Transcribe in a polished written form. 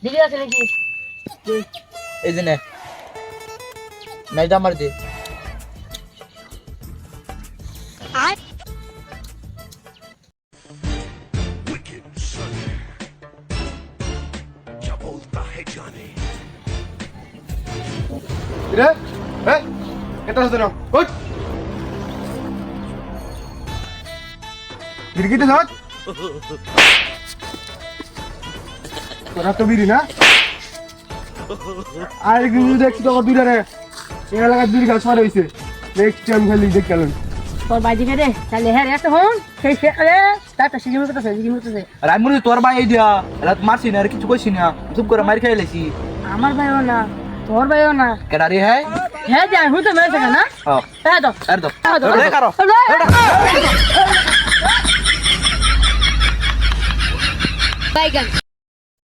দিদি আছে নাকি এই যে নে নাইটা মার দে রে এ এটা হচ্ছে না ওই गिरगिटे साथ তোরা তো বিড়ি না আর কিন্তু দেখছি তো দুইটা রে এই এলাকার দুই গাছ মারা হইছে নেক্সট টাইম খালি দেখ কেন তোর বাইজি রে তাহলে হ্যাঁ একটা হন সেই আরে তাতে সিগি মতো আর আমি মনে তোর ভাই এই দিয়া রাত মারছি না আর কিছু কইছি না চুপ করে মার খাই লাইছি আমার ভাইও না তোর ভাইও না কেডা রে হ্যাঁ হ্যাঁ যাই হুই তো মেরেছে না হ্যাঁ হ্যাঁ তো আর দাও রে কারো বাইগান